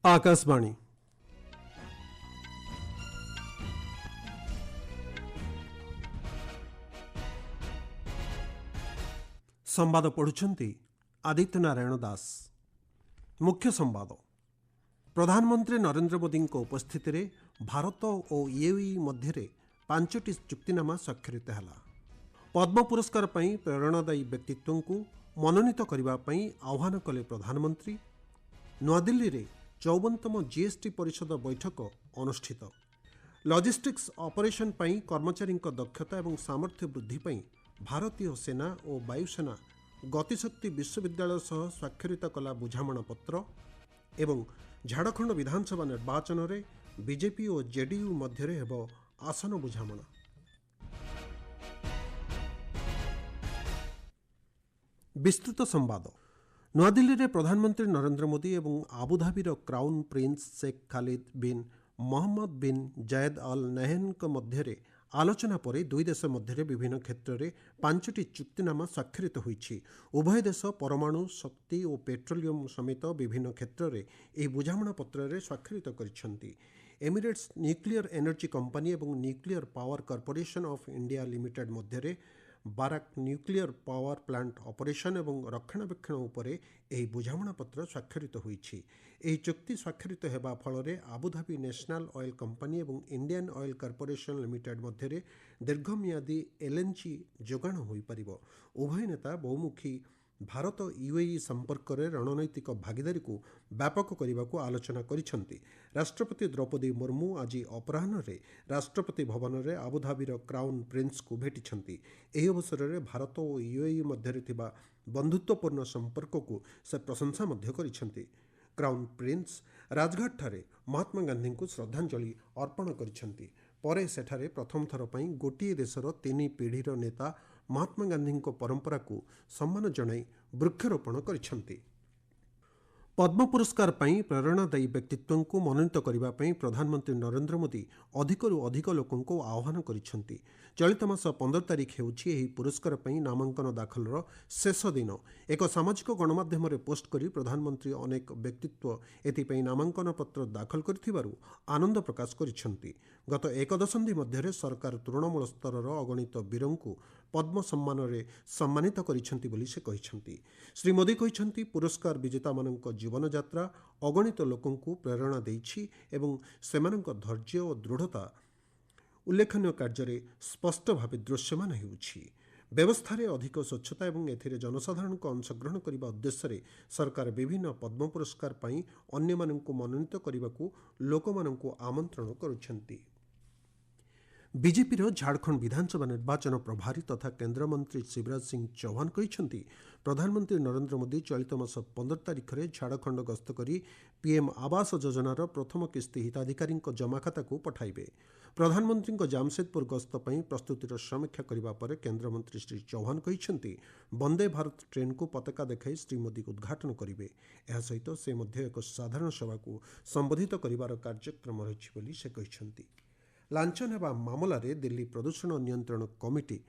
आकाशवाणी संवाद पढ़ुछंती आदित्य नारायण दास। मुख्य संवाद। प्रधानमंत्री नरेंद्र मोदी उपस्थित रे भारत और यूएई मध्य 5टी चुक्तिनामा स्वाक्षरित है। पद्म पुरस्कार पर प्रेरणादायी व्यक्तित्व को मनोनीत करने आह्वान कले प्रधानमंत्री। नूआदिल्ली रे 54तम जीएसटी परिषद बैठक अनुष्ठित। लॉजिस्टिक्स ऑपरेशन पर कर्मचारी दक्षता और सामर्थ्य वृद्धि पर भारतीय सेना और वायुसेना गतिशक्ति विश्वविद्यालय सह स्वाक्षरित कला बुझामणा पत्र एवं झारखंड विधानसभा निर्वाचन में बीजेपी और जेडीयू मध्य हेब आसन बुझामणा। विस्तृत संवाद। नूआदिल्ली में प्रधानमंत्री नरेंद्र मोदी और आबुधाबीर क्राउन प्रिंस शेख खालिद बिन मोहम्मद बिन जायद अल नहयान मध्य आलोचना पर दुई देश मध्य विभिन्न क्षेत्र में 5टी चुक्तिनामा स्वाक्षरित होईछि। उभय देश परमाणु शक्ति और पेट्रोलियम समेत विभिन्न क्षेत्र में यह बुझामणा पत्र स्वाक्षरित करिसेंति। एमिरेट्स न्यूक्लियर एनर्जी कंपनी और nuclear power corporation of India limited मध्य Barakah nuclear power plant operation और रक्षणाबेक्षण उपर यह बुझामणा पत्र स्वाक्षरित होईछि। यह चुक्ति स्वाक्षरित होगा फल आबुधाबी नेशनल ऑयल कंपनी और इंडियन ऑयल कॉर्पोरेशन लिमिटेड मध्य दीर्घमियादी एलएनजी जोगाण हो पारिबो। उभय नेता बहुमुखी भारत यूएई संपर्क में रणनैतिक भागीदारी को व्यापक करने को आलोचना करिसेंति। राष्ट्रपति द्रौपदी मुर्मू आज अपराह्न राष्ट्रपति भवन में आबुधाबीर क्राउन प्रिंस को भेटिछंति। एही अवसर में भारत और यूएई मध्य थिबा बंधुत्वपूर्ण संपर्क को से प्रशंसा मध्य करिसेंति। क्राउन प्रिंस राजघाट ठारे महात्मा गांधी को श्रद्धांजलि अर्पण करिसेंति। परे सेठारे प्रथम थर पई गोटिए देशर 3 पीढ़ीर नेता महात्मा गांधी परंपरा को सम्मान जणाई वृक्षरोपण करिसेंति। पद्म पुरस्कार पर प्रेरणादायी व्यक्तित्व को मनोनीत करने प्रधानमंत्री नरेंद्र मोदी अधिकरू अधिक लोकों को आह्वान करिसेंति। चलित मास 15 तारिख हेउछि एही पुरस्कार पर नामांकन दाखलर शेष दिन। एक सामाजिक गणमाध्यम पोस्ट करी प्रधानमंत्री अनेक व्यक्तित्व एथिपई नामांकन पत्र दाखल करिथिबारु आनंद प्रकाश करिसेंति। गत एक दशंधि मध्य सरकार तृणमूल स्तर अगणित वीरों को पद्म सम्मान रे सम्मानित करिसेंति बोली से कहिसेंति। श्री मोदी कहिसेंति पुरस्कार विजेता मानक जीवन यात्रा अगणित लोकों को प्रेरणा देइछि एवं सेमानक धैर्य और दृढ़ता उल्लेखनीय कार्य स्पष्ट भाव दृश्यमान हेउछि। व्यवस्था रे अधिक स्वच्छता एवं एथिरे जनसाधारण को अंशग्रहण करने उद्देश्य सरकार विभिन्न पद्म पुरस्कार पर अन्य मानक मनोनीत करने को लोक मानक आमंत्रण करुछंती। बीजेपी झारखंड विधानसभा निर्वाचन प्रभारी तथा केन्द्रमंत्री शिवराज सिंह चौहान कहते प्रधानमंत्री नरेंद्र मोदी चलित मास 15 तारिख में झारखंड गस्त करी पीएम आवास योजनार प्रथम किस्ती हिताधिकारी जमा खाता को पठाइबे। प्रधानमंत्री जामशेदपुर गस्त पर प्रस्तुतिर समीक्षा करने पर केन्द्रमंत्री श्री चौहान कहते वंदे भारत ट्रेन को पताका देखाई श्री मोदी उद्घाटन करेंगे। यह सहित से मध्य एक साधारण सभा को संबोधित कर कार्यक्रम रही से कहते। लांच नेबा मामला रे दिल्ली प्रदूषण नियंत्रण कमिटी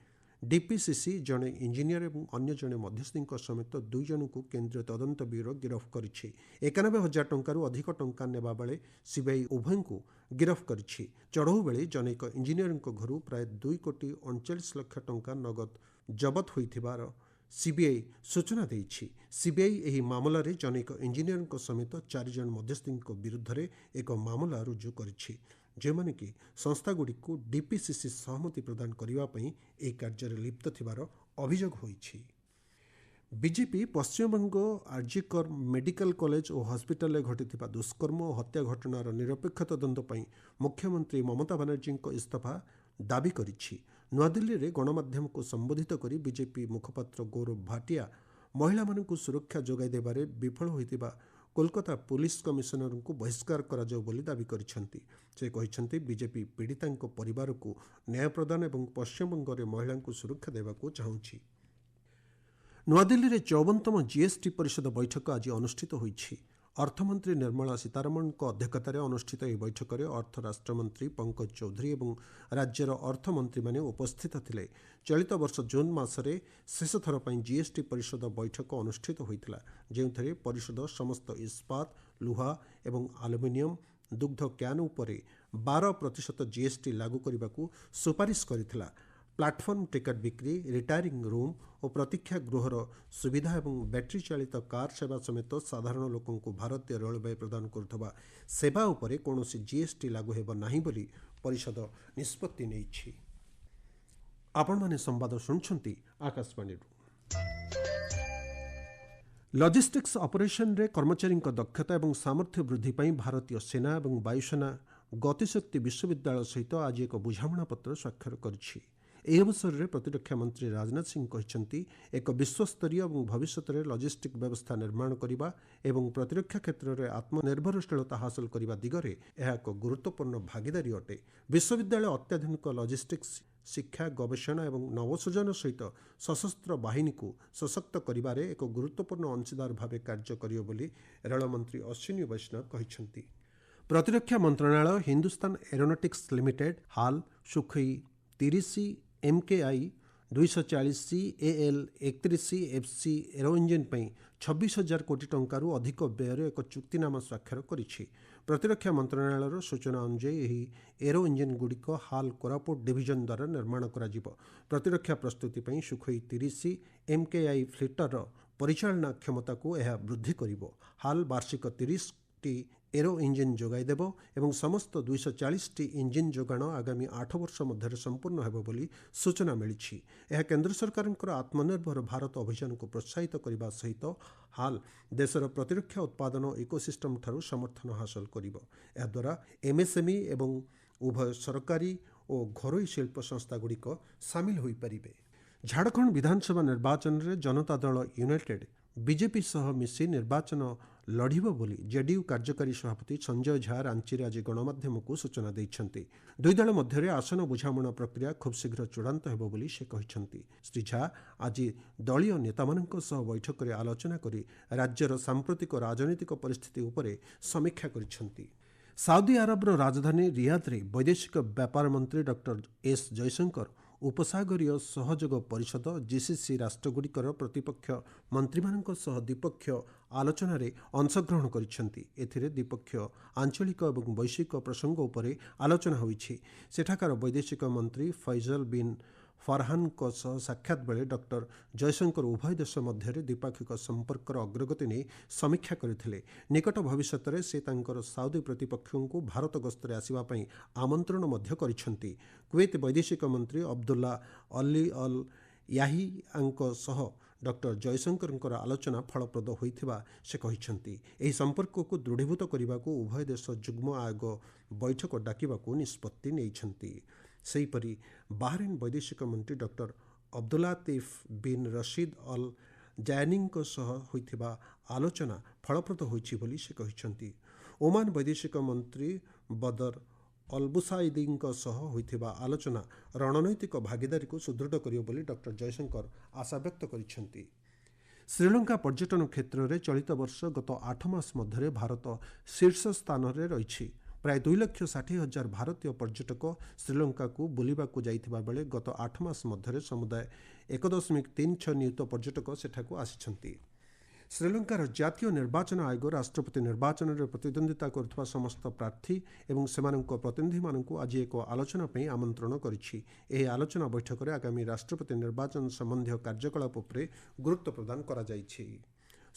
डीपीसीसी जड़े इंजीनियर और अन्य जड़े मध्यस्थी समेत 2 जन को केंद्रीय तदंत ब्यूरो गिरफ्त करिछि। 91,000 टंकारु अधिक टंका नेबा बेले सीबीआई उभय को गिरफ्त करिछि। चढ़ऊ बेले जनैक इंजीनियर घर प्राय 2,39,00,000 टंका नगद जबत होइथिबार सीबीआई सूचना देइछि। सीबीआई एही मामला रे जनैक इंजीनियर समेत 4 जन मध्यस्थी विरुद्ध रे एक मामला रुजु करिछि जे माने कि संस्थागुड़ी को डीपीसीसी सहमति प्रदान करने एक कार्य लिप्त थिबार अभियोग होइछि। BJP Paschimbanga RG Kar medical college और हॉस्पिटल में घटिथिबा दुष्कर्म और हत्या घटनार निरपेक्ष तदंत पई मुख्यमंत्री ममता बनर्जी इस्तीफा दाबी करिछि। नूआदिल्ली में गणमाध्यम को संबोधित करी बीजेपी मुखपात्र गौरव भाटिया महिला मानक सुरक्षा जोगाई देबारे विफल होइतिबा कोलकाता पुलिस कमिशनर को बहिष्कार करा जाऊ बोली दाबी करिसेंति। से कहिसेंति बीजेपी पीड़िता परिवार को न्याय प्रदान और पश्चिमबंग में महिला को सुरक्षा देवा को चाहूछि। नूआदिल्ली में 54तम जीएसटी परिषद बैठक आज अनुष्ठित होईछि। अर्थमंत्री निर्मला सीतारमण अध्यक्षतार अनुष्ठित यह बैठक में अर्थ राष्ट्रमंत्री पंकज चौधरी और राज्यर अर्थमंत्री मैंने उपस्थित थिले। चलित वर्ष जून मासरे शेष थर पर जीएसटी परिषद बैठक अनुष्ठित होता जो परिषद समस्त इस्पात ଲୁହା ଏବଂ ଆଲୁମିନିୟମ ଦୁଗ୍ଧ କ୍ୟାନ୍ ଉପରେ 12% GST ଲାଗୁ କରିବାକୁ ସୁପାରିଶ କରିଥିଲା। ପ୍ଲାଟଫର୍ମ ଟିକେଟ୍ ବିକ୍ରି, ରିଟାୟାରିଂ ରୁମ୍ ଓ ପ୍ରତୀକ୍ଷା ଗୃହର ସୁବିଧା ଏବଂ ବ୍ୟାଟେରୀ ଚାଳିତ କାର୍ ସେବା ସମେତ ସାଧାରଣ ଲୋକଙ୍କୁ ଭାରତୀୟ ରେଳବାଇ ପ୍ରଦାନ କରୁଥିବା ସେବା ଉପରେ କୌଣସି GST ଲାଗୁ ହେବ ନାହିଁ ବୋଲି ପରିଷଦ ନିଷ୍ପତ୍ତି ନେଇଛି। ଆପଣମାନେ ସମ୍ବାଦ ଶୁଣୁଛନ୍ତି ଆକାଶବାଣୀରୁ। ଲଜିଷ୍ଟିକ୍ସ ଅପରେସନରେ କର୍ମଚାରୀଙ୍କ ଦକ୍ଷତା ଏବଂ ସାମର୍ଥ୍ୟ ବୃଦ୍ଧି ପାଇଁ ଭାରତୀୟ ସେନା ଏବଂ ବାୟୁସେନା ଗତିଶକ୍ତି ବିଶ୍ୱବିଦ୍ୟାଳୟ ସହିତ ଆଜି ଏକ ବୁଝାମଣାପତ୍ର ସ୍ୱାକ୍ଷର କରିଛି। ଏହି ଅବସରରେ ପ୍ରତିରକ୍ଷା ମନ୍ତ୍ରୀ ରାଜନାଥ ସିଂହ କହିଛନ୍ତି, ଏକ ବିଶ୍ୱସ୍ତରୀୟ ଏବଂ ଭବିଷ୍ୟତରେ ଲଜିଷ୍ଟିକ୍ ବ୍ୟବସ୍ଥା ନିର୍ମାଣ କରିବା ଏବଂ ପ୍ରତିରକ୍ଷା କ୍ଷେତ୍ରରେ ଆତ୍ମନିର୍ଭରଶୀଳତା ହାସଲ କରିବା ଦିଗରେ ଏହା ଏକ ଗୁରୁତ୍ୱପୂର୍ଣ୍ଣ ଭାଗିଦାରୀ ଅଟେ। ବିଶ୍ୱବିଦ୍ୟାଳୟ ଅତ୍ୟାଧୁନିକ ଲଜିଷ୍ଟିକ୍ସ ଶିକ୍ଷା, ଗବେଷଣା ଏବଂ ନବସୃଜନ ସହିତ ସଶସ୍ତ୍ର ବାହିନୀକୁ ସଶକ୍ତ କରିବାରେ ଏକ ଗୁରୁତ୍ୱପୂର୍ଣ୍ଣ ଅଂଶୀଦାର ଭାବେ କାର୍ଯ୍ୟ କରିବ ବୋଲି ରେଳମନ୍ତ୍ରୀ ଅଶ୍ୱିନୀ ବୈଷ୍ଣବ କହିଛନ୍ତି। ପ୍ରତିରକ୍ଷା ମନ୍ତ୍ରଣାଳୟ Hindustan aeronautics limited, HAL, Sukhoi 30 MKI 240 AL-31 FC aero engine ପାଇଁ 26,000 କୋଟି ଟଙ୍କାରୁ ଅଧିକ ବ୍ୟୟରେ ଏକ ଚୁକ୍ତିନାମା ସ୍ୱାକ୍ଷର କରିଛି। ପ୍ରତିରକ୍ଷା ମନ୍ତ୍ରଣାଳୟର ସୂଚନା ଅନୁଯାୟୀ ଏହି ଏରୋ ଇଞ୍ଜିନ୍ଗୁଡ଼ିକ ହାଲ୍ କୋରାପୁଟ ଡିଭିଜନ ଦ୍ୱାରା ନିର୍ମାଣ କରାଯିବ। ପ୍ରତିରକ୍ଷା ପ୍ରସ୍ତୁତି ପାଇଁ ସୁଖୋଇ 30 MKI ଫ୍ଲିଟର ପରିଚାଳନା କ୍ଷମତାକୁ ଏହା ବୃଦ୍ଧି କରିବ। ହାଲ୍ ବାର୍ଷିକ 30ଟି ଏରୋ ଇଞ୍ଜିନ୍ ଯୋଗାଇ ଦେବ ଏବଂ ସମସ୍ତ 240ଟି ଇଞ୍ଜିନ୍ ଯୋଗାଣ ଆଗାମୀ 8 ବର୍ଷ ମଧ୍ୟରେ ସମ୍ପୂର୍ଣ୍ଣ ହେବ ବୋଲି ସୂଚନା ମିଳିଛି। ଏହା କେନ୍ଦ୍ର ସରକାରଙ୍କର ଆତ୍ମନିର୍ଭର ଭାରତ ଅଭିଯାନକୁ ପ୍ରୋତ୍ସାହିତ କରିବା ସହିତ ହାଲ୍ ଦେଶର ପ୍ରତିରକ୍ଷା ଉତ୍ପାଦନ ଇକୋସିଷ୍ଟମ ଠାରୁ ସମର୍ଥନ ହାସଲ କରିବ। ଏହାଦ୍ୱାରା MSME ଏବଂ ଉଭୟ ସରକାରୀ ଓ ଘରୋଇ ଶିଳ୍ପ ସଂସ୍ଥାଗୁଡ଼ିକ ସାମିଲ ହୋଇପାରିବେ। ଝାଡ଼ଖଣ୍ଡ ବିଧାନସଭା ନିର୍ବାଚନରେ ଜନତା ଦଳ ୟୁନାଇଟେଡ୍ ବିଜେପି ସହ ମିଶି ନିର୍ବାଚନ ଲଢ଼ିବ ବୋଲି ଜେଡିୟୁ କାର୍ଯ୍ୟକାରୀ ସଭାପତି ସଞ୍ଜୟ ଝା ରାଞ୍ଚିରେ ଆଜି ଗଣମାଧ୍ୟମକୁ ସୂଚନା ଦେଇଛନ୍ତି। ଦୁଇ ଦଳ ମଧ୍ୟରେ ଆସନ ବୁଝାମଣା ପ୍ରକ୍ରିୟା ଖୁବ୍ ଶୀଘ୍ର ଚୂଡ଼ାନ୍ତ ହେବ ବୋଲି ସେ କହିଛନ୍ତି। ଶ୍ରୀ ଝା ଆଜି ଦଳୀୟ ନେତାମାନଙ୍କ ସହ ବୈଠକରେ ଆଲୋଚନା କରି ରାଜ୍ୟର ସାମ୍ପ୍ରତିକ ରାଜନୈତିକ ପରିସ୍ଥିତି ଉପରେ ସମୀକ୍ଷା କରିଛନ୍ତି। ସାଉଦି ଆରବର ରାଜଧାନୀ ରିୟାଦରେ ବୈଦେଶିକ ବ୍ୟାପାର ମନ୍ତ୍ରୀ ଡକ୍ଟର ଏସ୍ ଜୟଶଙ୍କର ଉପସାଗରୀୟ ସହଯୋଗ ପରିଷଦ GCC ରାଷ୍ଟ୍ରଗୁଡ଼ିକର ପ୍ରତିପକ୍ଷ ମନ୍ତ୍ରୀମାନଙ୍କ ସହ ଦ୍ୱିପକ୍ଷୀୟ ଆଲୋଚନାରେ ଅଂଶଗ୍ରହଣ କରିଛନ୍ତି। ଏଥିରେ ଦ୍ୱିପକ୍ଷୀୟ ଆଞ୍ଚଳିକ ଏବଂ ବୈଶ୍ୱିକ ପ୍ରସଙ୍ଗ ଉପରେ ଆଲୋଚନା ହୋଇଛି। ସେଠାକାର ବୈଦେଶିକ ମନ୍ତ୍ରୀ ଫୈଜଲ ବିନ୍ ଫରହାନଙ୍କ ସହ ସାକ୍ଷାତ ବେଳେ ଡକ୍ଟର ଜୟଶଙ୍କର ଉଭୟ ଦେଶ ମଧ୍ୟରେ ଦ୍ୱିପାକ୍ଷିକ ସମ୍ପର୍କର ଅଗ୍ରଗତି ନେଇ ସମୀକ୍ଷା କରିଥିଲେ। ନିକଟ ଭବିଷ୍ୟତରେ ସେ ତାଙ୍କର ସାଉଦି ପ୍ରତିପକ୍ଷଙ୍କୁ ଭାରତ ଗସ୍ତରେ ଆସିବା ପାଇଁ ଆମନ୍ତ୍ରଣ ମଧ୍ୟ କରିଛନ୍ତି। କୁዌତ ବୈଦେଶିକ ମନ୍ତ୍ରୀ ଅବଦୁଲ୍ଲା ଅଲି ଅଲ୍ ୟାହିଆଙ୍କ ସହ ଡକ୍ଟର ଜୟଶଙ୍କରଙ୍କର ଆଲୋଚନା ଫଳପ୍ରଦ ହୋଇଥିବା ସେ କହିଛନ୍ତି। ଏହି ସମ୍ପର୍କକୁ ଦୃଢ଼ୀଭୂତ କରିବାକୁ ଉଭୟ ଦେଶ ଯୁଗ୍ମ ଆୟୋଗ ବୈଠକ ଡାକିବାକୁ ନିଷ୍ପତ୍ତି ନେଇଛନ୍ତି। ସେହିପରି ବାହରେନ୍ ବୈଦେଶିକ ମନ୍ତ୍ରୀ ଡକ୍ଟର ଅବଦୁଲ୍ଲାତିଫ୍ ବିନ୍ ରସିଦ୍ ଅଲ୍ ଜାୟନିଙ୍କ ସହ ହୋଇଥିବା ଆଲୋଚନା ଫଳପ୍ରଦ ହୋଇଛି ବୋଲି ସେ କହିଛନ୍ତି। ଓମାନ ବୈଦେଶିକ ମନ୍ତ୍ରୀ ବଦର ଅଲବୁସାଇଦିଙ୍କ ସହ ହୋଇଥିବା ଆଲୋଚନା ରଣନୈତିକ ଭାଗିଦାରୀକୁ ସୁଦୃଢ଼ କରିବ ବୋଲି ଡକ୍ଟର ଜୟଶଙ୍କର ଆଶାବ୍ୟକ୍ତ କରିଛନ୍ତି। ଶ୍ରୀଲଙ୍କା ପର୍ଯ୍ୟଟନ କ୍ଷେତ୍ରରେ ଚଳିତ ବର୍ଷ ଗତ 8 ମାସ ମଧ୍ୟରେ ଭାରତ ଶୀର୍ଷ ସ୍ଥାନରେ ରହିଛି। ପ୍ରାୟ 2,60,000 ଭାରତୀୟ ପର୍ଯ୍ୟଟକ ଶ୍ରୀଲଙ୍କାକୁ ବୁଲିବାକୁ ଯାଇଥିବା ବେଳେ ଗତ 8 ମାସ ମଧ୍ୟରେ ସମୁଦାୟ 1.36 ନିୟୁତ ପର୍ଯ୍ୟଟକ ସେଠାକୁ ଆସିଛନ୍ତି। ଶ୍ରୀଲଙ୍କାର ଜାତୀୟ ନିର୍ବାଚନ ଆୟୋଗ ରାଷ୍ଟ୍ରପତି ନିର୍ବାଚନରେ ପ୍ରତିଦ୍ୱନ୍ଦ୍ୱିତା କରୁଥିବା ସମସ୍ତ ପ୍ରାର୍ଥୀ ଏବଂ ସେମାନଙ୍କ ପ୍ରତିନିଧିମାନଙ୍କୁ ଆଜି ଏକ ଆଲୋଚନା ପାଇଁ ଆମନ୍ତ୍ରଣ କରିଛି। ଏହି ଆଲୋଚନା ବୈଠକରେ ଆଗାମୀ ରାଷ୍ଟ୍ରପତି ନିର୍ବାଚନ ସମ୍ବନ୍ଧୀୟ କାର୍ଯ୍ୟକଳାପ ଉପରେ ଗୁରୁତ୍ୱ ପ୍ରଦାନ କରାଯାଇଛି।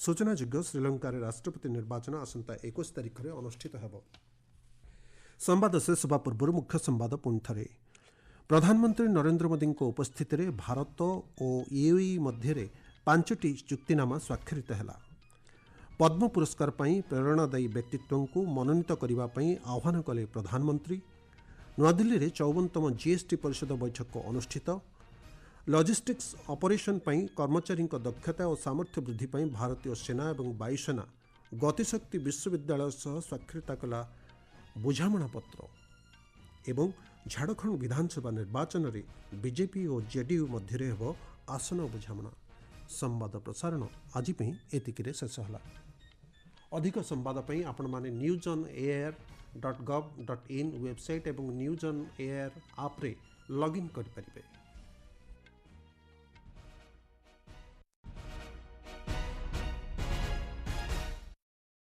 ସୂଚନାଯୋଗ୍ୟ, ଶ୍ରୀଲଙ୍କାରେ ରାଷ୍ଟ୍ରପତି ନିର୍ବାଚନ ଆସନ୍ତା 21 ତାରିଖରେ ଅନୁଷ୍ଠିତ ହେବ। ସମ୍ବାଦ ଶେଷ ହେବା ପୂର୍ବରୁ ମୁଖ୍ୟ ସମ୍ବାଦ ପୁଣିଥରେ। ପ୍ରଧାନମନ୍ତ୍ରୀ ନରେନ୍ଦ୍ର ମୋଦିଙ୍କ ଉପସ୍ଥିତିରେ ଭାରତ ଓ UAE ମଧ୍ୟରେ 5ଟି ଚୁକ୍ତିନାମା ସ୍ୱାକ୍ଷରିତ ହେଲା। ପଦ୍ମ ପୁରସ୍କାର ପାଇଁ ପ୍ରେରଣାଦାୟୀ ବ୍ୟକ୍ତିତ୍ୱଙ୍କୁ ମନୋନୀତ କରିବା ପାଇଁ ଆହ୍ୱାନ କଲେ ପ୍ରଧାନମନ୍ତ୍ରୀ। ନୂଆଦିଲ୍ଲୀରେ 54ତମ GST ପରିଷଦ ବୈଠକ ଅନୁଷ୍ଠିତ। ଲଜିଷ୍ଟିକ୍ସ ଅପରେସନ ପାଇଁ କର୍ମଚାରୀଙ୍କ ଦକ୍ଷତା ଓ ସାମର୍ଥ୍ୟ ବୃଦ୍ଧି ପାଇଁ ଭାରତୀୟ ସେନା ଏବଂ ବାୟୁସେନା ଗତିଶକ୍ତି ବିଶ୍ୱବିଦ୍ୟାଳୟ ସହ ସ୍ୱାକ୍ଷରିତ କଲା ବୁଝାମଣାପତ୍ର। ଏବଂ ଝାଡ଼ଖଣ୍ଡ ବିଧାନସଭା ନିର୍ବାଚନରେ ବିଜେପି ଓ ଜେଡିୟୁ ମଧ୍ୟରେ ହେବ ଆସନ ବୁଝାମଣା। ସମ୍ବାଦ ପ୍ରସାରଣ ଆଜି ପାଇଁ ଏତିକିରେ ଶେଷ ହେଲା। ଅଧିକ ସମ୍ବାଦ ପାଇଁ ଆପଣମାନେ newsonair.gov.in ୱେବସାଇଟ୍ ଏବଂ ନ୍ୟୁଜ୍ ଅନ୍ ଏୟାର ଆପ୍ରେ ଲଗ୍ଇନ୍ କରିପାରିବେ।